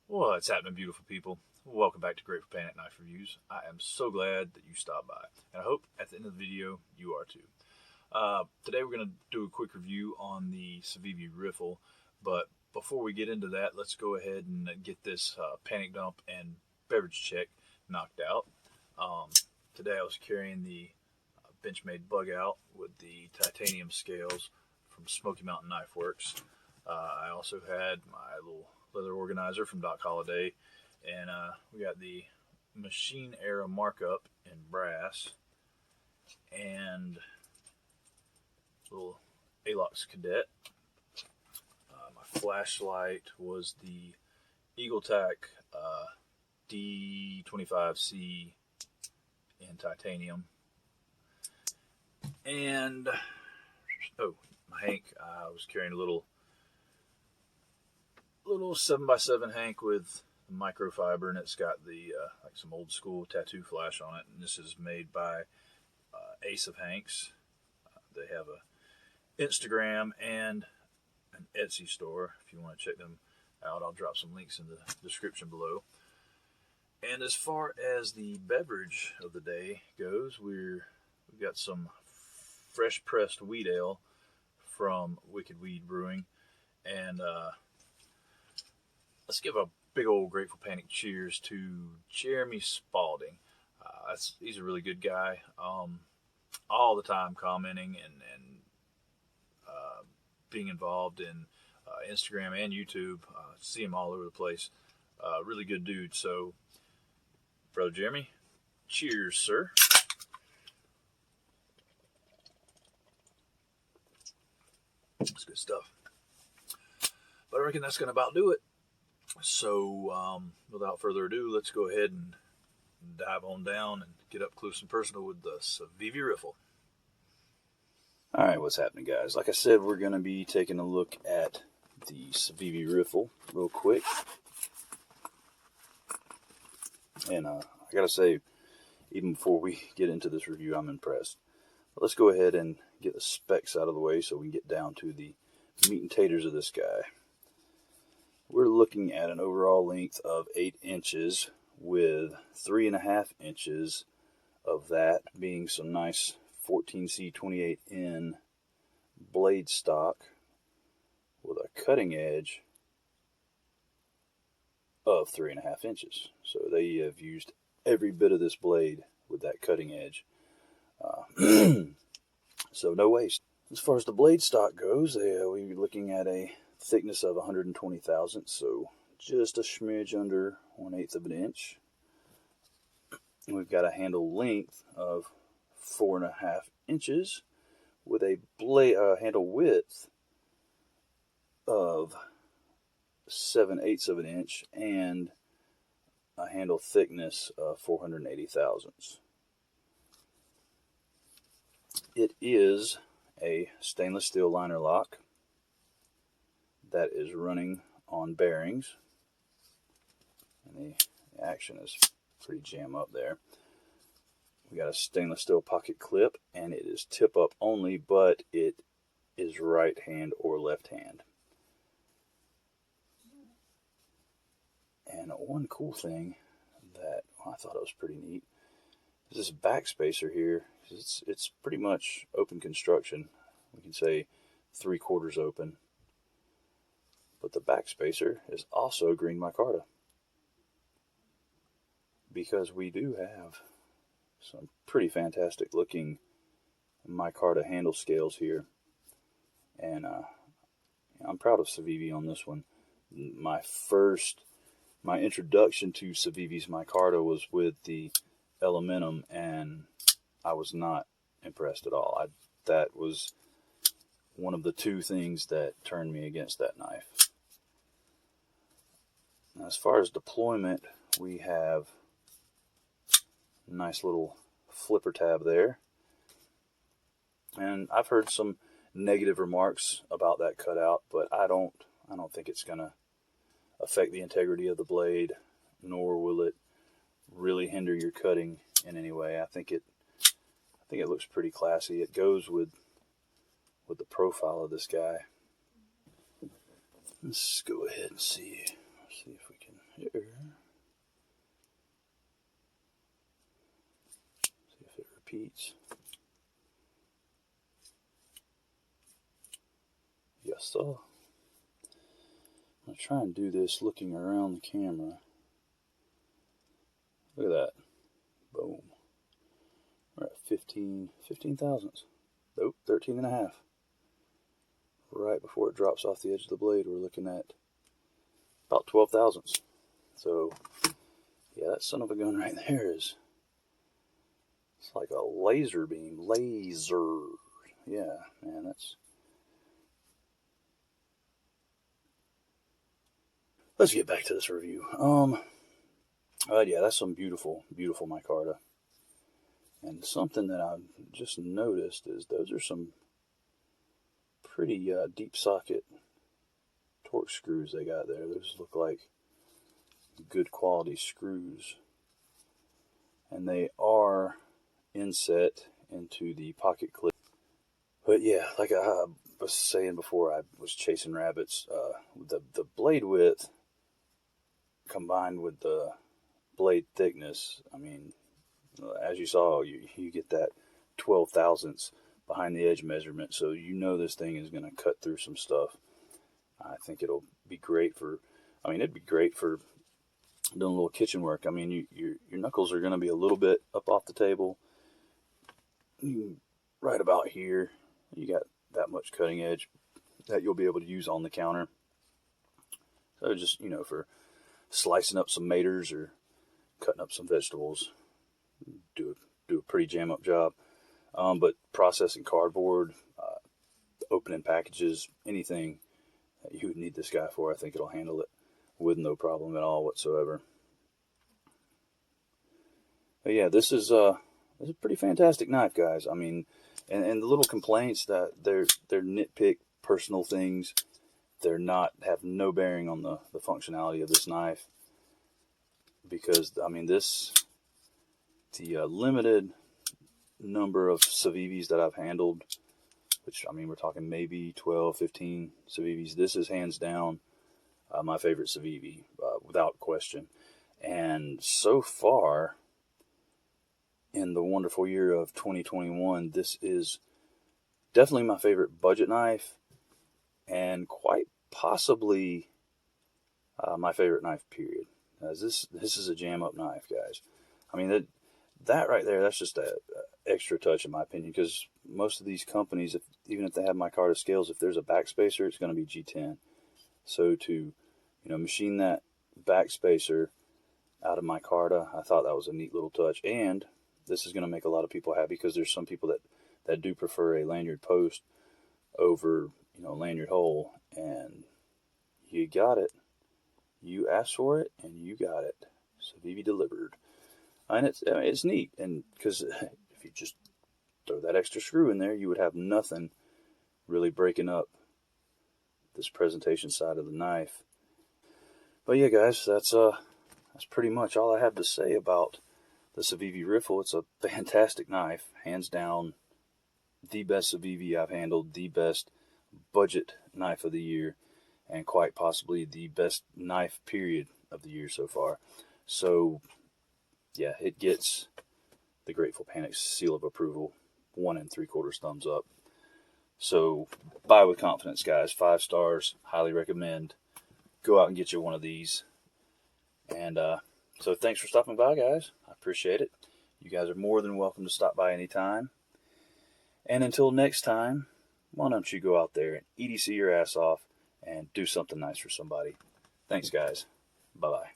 What's happening, beautiful people? Welcome back to Great for Panic Knife Reviews. I am so glad that you stopped by, and I hope at the end of the video you are too. Today we're going to do a quick review on the Civivi Riffle, but before we get into that, let's go ahead and get this panic dump and beverage check knocked out. Today I was carrying the Benchmade bug out with the titanium scales from Smoky Mountain Knife Works. I also had my little leather organizer from Doc Holliday, and we got the machine era markup in brass, and little Alox Cadet. My flashlight was the EagleTac D25C in titanium, and my Hank. I was carrying a little 7x7 Hank with microfiber, and it's got the like some old school tattoo flash on it. And this is made by Ace of Hanks. They have a Instagram and an Etsy store. If you want to check them out, I'll drop some links in the description below. And as far as the beverage of the day goes, we've got some fresh pressed wheat ale from Wicked Weed Brewing, and let's give a big old Grateful Panic cheers to Jeremy Spalding. He's a really good guy. All the time commenting and being involved in Instagram and YouTube. See him all over the place. Really good dude. So, Brother Jeremy, cheers, sir. It's good stuff. But I reckon that's going to about do it. So, without further ado, let's go ahead and dive on down and get up close and personal with the Civivi Riffle. Alright, what's happening, guys? Like I said, we're going to be taking a look at the Civivi Riffle real quick. And I gotta say, even before we get into this review, I'm impressed. But let's go ahead and get the specs out of the way so we can get down to the meat and taters of this guy. We're looking at an overall length of 8 inches with 3.5 inches of that being some nice 14C 28N blade stock with a cutting edge of 3.5 inches. So they have used every bit of this blade with that cutting edge. So no waste. As far as the blade stock goes, we're looking at a thickness of 120 thousandths, so just a smidge under 1/8 of an inch. We've got a handle length of 4.5 inches with a blade handle width of 7/8 of an inch and a handle thickness of 480 thousandths. It is a stainless steel liner lock that is running on bearings, and the action is pretty jam up there. We got a stainless steel pocket clip, and it is tip up only, but it is right hand or left hand. And one cool thing that I thought it was pretty neat is this back spacer here. It's pretty much open construction. We can say 3/4 open. But the back spacer is also green micarta, because we do have some pretty fantastic looking micarta handle scales here, and I'm proud of Civivi on this one. My introduction to Civivi's micarta was with the Elementum, and I was not impressed at all. That was one of the two things that turned me against that knife. Now, as far as deployment, we have a nice little flipper tab there, and I've heard some negative remarks about that cutout, but I don't think it's gonna affect the integrity of the blade, nor will it really hinder your cutting in any way. I think it looks pretty classy. It goes with the profile of this guy. Let's go ahead and see if we can hear. See if it repeats. Yes, sir. I'm going to try and do this looking around the camera. Look at that. Boom. We're at 15 thousandths. Nope, 13 and a half. Right before it drops off the edge of the blade, we're looking at about 12 thousandths. So, yeah, that son of a gun right there it's like a laser beam. Laser. Yeah, man, that's... Let's get back to this review. Yeah, that's some beautiful, beautiful micarta. And something that I've just noticed is those are some pretty deep socket torque screws they got there. Those look like good quality screws. And they are inset into the pocket clip. But yeah, like I was saying before, I was chasing rabbits. The blade width combined with the blade thickness, I mean, as you saw, you get that 12 thousandths behind the edge measurement, so you know this thing is going to cut through some stuff. I think it'll be great for, I mean, it'd be great for doing a little kitchen work. I mean, your knuckles are going to be a little bit up off the table. Right about here, you got that much cutting edge that you'll be able to use on the counter. So just, you know, for slicing up some maters or cutting up some vegetables, do a pretty jam up job. But processing cardboard, opening packages, anything that you would need this guy for, I think it'll handle it with no problem at all whatsoever. But yeah, this is a pretty fantastic knife, guys. I mean, and the little complaints that they're nitpick personal things, they're not, have no bearing on the functionality of this knife. Because, I mean, the limited number of Civivis that I've handled, which, I mean, we're talking maybe 12, 15 Civivis. This is hands down my favorite Civivi, without question. And so far, in the wonderful year of 2021, this is definitely my favorite budget knife, and quite possibly my favorite knife, period. This is a jam-up knife, guys. I mean, that right there, that's just a extra touch in my opinion, because most of these companies, even if they have micarta scales, if there's a backspacer, it's going to be G10. So to, you know, machine that backspacer out of micarta, I thought that was a neat little touch. And this is going to make a lot of people happy, because there's some people that do prefer a lanyard post over, you know, lanyard hole, and you got it. You asked for it, and you got it. Civivi delivered. And it's neat, and because if you just throw that extra screw in there, you would have nothing really breaking up this presentation side of the knife. But yeah, guys, that's pretty much all I have to say about the Civivi Riffle. It's a fantastic knife, hands down, the best Civivi I've handled, the best budget knife of the year, and quite possibly the best knife period of the year so far. So yeah, it gets the Grateful Panic seal of approval, 1 3/4 thumbs up. So buy with confidence, guys. 5 stars, highly recommend. Go out and get you one of these. And so thanks for stopping by, guys. I appreciate it. You guys are more than welcome to stop by anytime. And until next time, why don't you go out there and EDC your ass off and do something nice for somebody. Thanks, guys. Bye-bye.